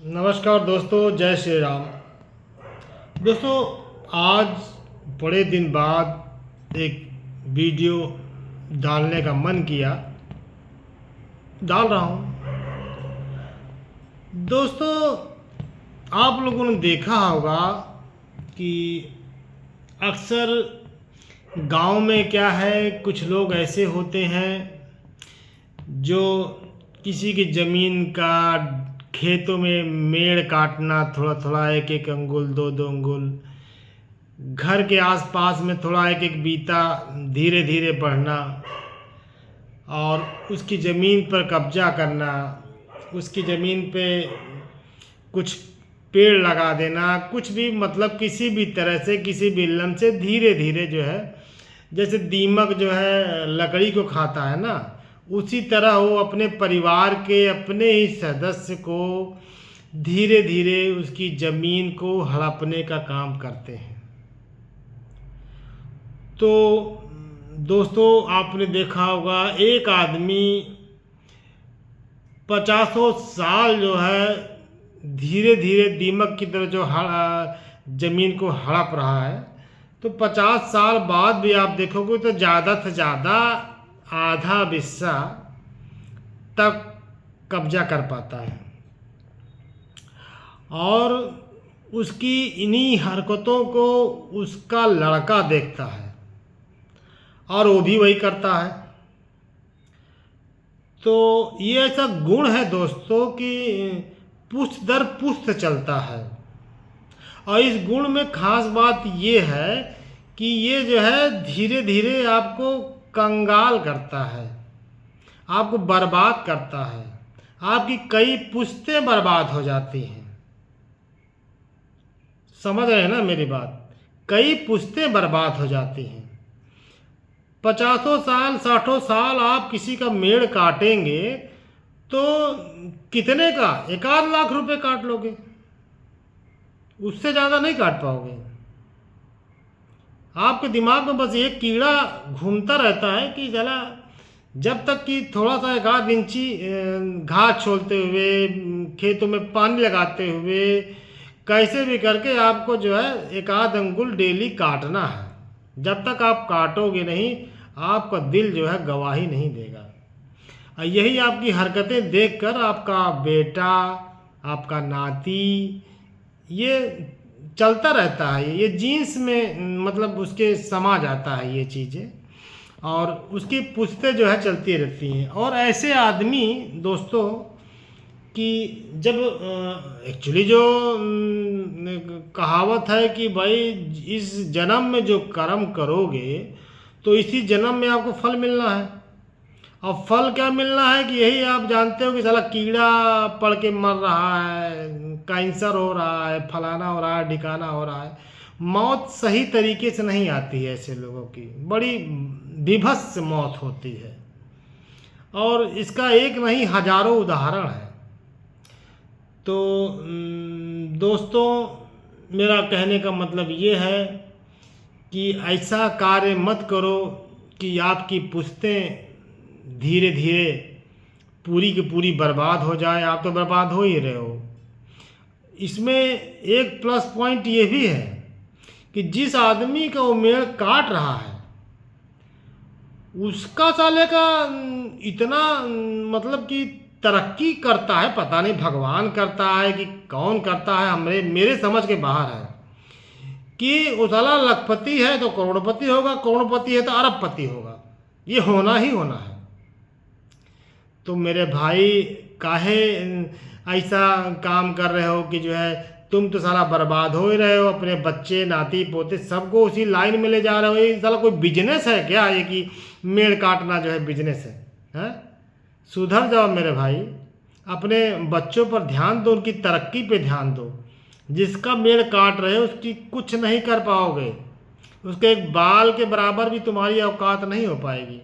नमस्कार दोस्तों, जय श्री राम। दोस्तों, आज बड़े दिन बाद एक वीडियो डालने का मन किया, डाल रहा हूँ। दोस्तों, आप लोगों ने देखा होगा कि अक्सर गांव में क्या है, कुछ लोग ऐसे होते हैं जो किसी की ज़मीन का, खेतों में मेड़ काटना, थोड़ा थोड़ा एक एक अंगुल, दो दो अंगुल, घर के आसपास में थोड़ा एक एक बीता धीरे धीरे बढ़ना और उसकी ज़मीन पर कब्जा करना, उसकी ज़मीन पे कुछ पेड़ लगा देना, कुछ भी, मतलब किसी भी तरह से, किसी भी लम से धीरे धीरे जो है, जैसे दीमक जो है लकड़ी को खाता है ना, उसी तरह वो अपने परिवार के अपने ही सदस्य को धीरे धीरे उसकी ज़मीन को हड़पने का काम करते हैं। तो दोस्तों, आपने देखा होगा एक आदमी 50 साल जो है धीरे धीरे दीमक की तरह जो ज़मीन को हड़प रहा है, तो 50 साल बाद भी आप देखोगे तो ज़्यादा से ज़्यादा आधा हिस्सा तक कब्जा कर पाता है। और उसकी इन्हीं हरकतों को उसका लड़का देखता है और वो भी वही करता है। तो ये ऐसा गुण है दोस्तों कि पुश्त दर पुश्त चलता है। और इस गुण में खास बात ये है कि ये जो है धीरे धीरे आपको कंगाल करता है, आपको बर्बाद करता है, आपकी कई पुश्तें बर्बाद हो जाती हैं। समझ रहे हैं ना मेरी बात? कई पुश्तें बर्बाद हो जाती हैं। 50 साल 60 साल आप किसी का मेड़ काटेंगे तो कितने का, 1-8 लाख रुपए काट लोगे, उससे ज़्यादा नहीं काट पाओगे। आपके दिमाग में बस एक कीड़ा घूमता रहता है कि चला, जब तक कि थोड़ा सा 1-8 इंची घास छोलते हुए, खेतों में पानी लगाते हुए, कैसे भी करके आपको जो है 1-8 अंगुल डेली काटना है। जब तक आप काटोगे नहीं, आपका दिल जो है गवाही नहीं देगा। यही आपकी हरकतें देखकर आपका बेटा, आपका नाती, ये चलता रहता है, ये जीन्स में मतलब उसके समा जाता है ये चीज़ें, और उसकी पुश्तें जो है चलती रहती हैं। और ऐसे आदमी दोस्तों कि जब एक्चुअली जो कहावत है कि भाई इस जन्म में जो कर्म करोगे तो इसी जन्म में आपको फल मिलना है। और फल क्या मिलना है कि यही आप जानते हो कि साला कीड़ा पड़ के मर रहा है, कैंसर हो रहा है, फलाना हो रहा है, ढिकाना हो रहा है। मौत सही तरीके से नहीं आती है, ऐसे लोगों की बड़ी विभत्स मौत होती है। और इसका एक नहीं, हजारों उदाहरण है। तो दोस्तों, मेरा कहने का मतलब ये है कि ऐसा कार्य मत करो कि आपकी पुश्तें धीरे धीरे पूरी की पूरी बर्बाद हो जाए। आप तो बर्बाद हो ही रहे हो। इसमें एक प्लस पॉइंट ये भी है कि जिस आदमी का वो मेड़ काट रहा है, उसका साले का इतना मतलब कि तरक्की करता है, पता नहीं भगवान करता है कि कौन करता है, मेरे समझ के बाहर है कि वो साला लखपति है तो करोड़पति होगा, करोड़पति है तो अरबपति होगा। ये होना ही होना है। तो मेरे भाई, काहे ऐसा काम कर रहे हो कि जो है तुम तो साला बर्बाद हो ही रहे हो, अपने बच्चे, नाती पोते सबको उसी लाइन में ले जा रहे हो। ये साला कोई बिजनेस है क्या, ये कि मेड़ काटना जो है बिजनेस है, हैं? सुधर जाओ मेरे भाई, अपने बच्चों पर ध्यान दो, उनकी तरक्की पे ध्यान दो। जिसका मेड़ काट रहे हो उसकी कुछ नहीं कर पाओगे, उसके एक बाल के बराबर भी तुम्हारी औकात नहीं हो पाएगी।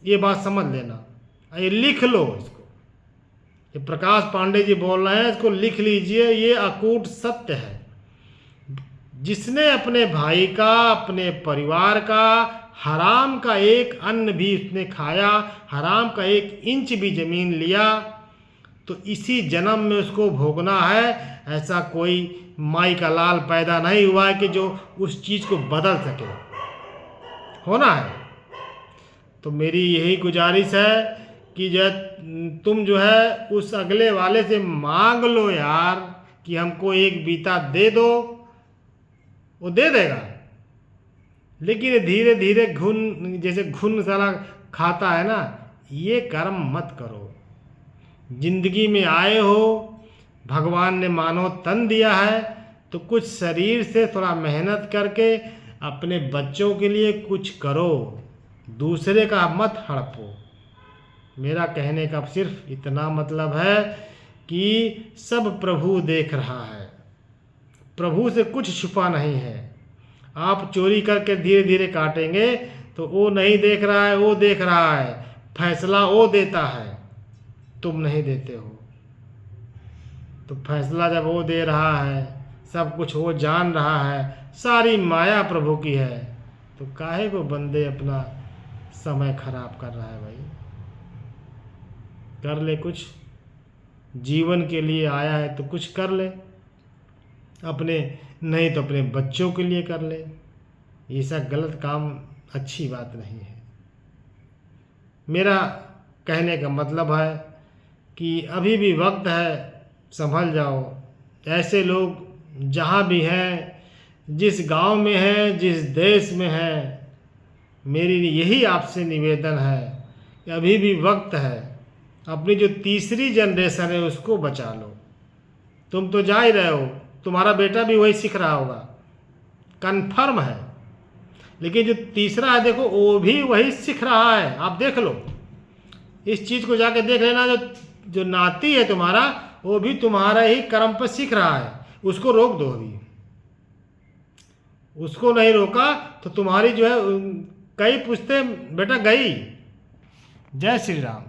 ये बात समझ लेना, ये लिख लो इसको। ये प्रकाश पांडे जी बोल रहे हैं, इसको लिख लीजिए, ये अकूट सत्य है। जिसने अपने भाई का, अपने परिवार का हराम का एक अन्न भी उसने खाया, हराम का 1 इंच भी ज़मीन लिया, तो इसी जन्म में उसको भोगना है। ऐसा कोई माई का लाल पैदा नहीं हुआ है कि जो उस चीज़ को बदल सके, होना है। तो मेरी यही गुजारिश है कि जो तुम जो है उस अगले वाले से मांग लो यार कि हमको एक बीता दे दो, वो दे देगा। लेकिन धीरे धीरे घुन जैसे घुन साला खाता है ना, ये कर्म मत करो। जिंदगी में आए हो, भगवान ने मानव तन दिया है, तो कुछ शरीर से थोड़ा मेहनत करके अपने बच्चों के लिए कुछ करो, दूसरे का मत हड़पो। मेरा कहने का सिर्फ इतना मतलब है कि सब प्रभु देख रहा है, प्रभु से कुछ छुपा नहीं है। आप चोरी करके धीरे धीरे काटेंगे तो वो नहीं देख रहा है, वो देख रहा है। फैसला वो देता है, तुम नहीं देते हो। तो फैसला जब वो दे रहा है, सब कुछ वो जान रहा है, सारी माया प्रभु की है, तो काहे को बंदे अपना समय खराब कर रहा है। भाई कर ले कुछ, जीवन के लिए आया है तो कुछ कर ले, अपने नहीं तो अपने बच्चों के लिए कर ले। ये सब गलत काम, अच्छी बात नहीं है। मेरा कहने का मतलब है कि अभी भी वक्त है, संभल जाओ। ऐसे लोग जहाँ भी हैं, जिस गांव में हैं, जिस देश में हैं, मेरी यही आपसे निवेदन है कि अभी भी वक्त है। अपनी जो तीसरी जनरेशन है उसको बचा लो। तुम तो जा ही रहे हो, तुम्हारा बेटा भी वही सीख रहा होगा, कन्फर्म है। लेकिन जो तीसरा है देखो, वो भी वही सीख रहा है। आप देख लो, इस चीज़ को जाके देख लेना। जो नाती है तुम्हारा, वो भी तुम्हारा ही कर्म पर सीख रहा है। उसको रोक दो। अभी उसको नहीं रोका तो तुम्हारी जो है कई पुश्तें बेटा गई। जय श्री राम।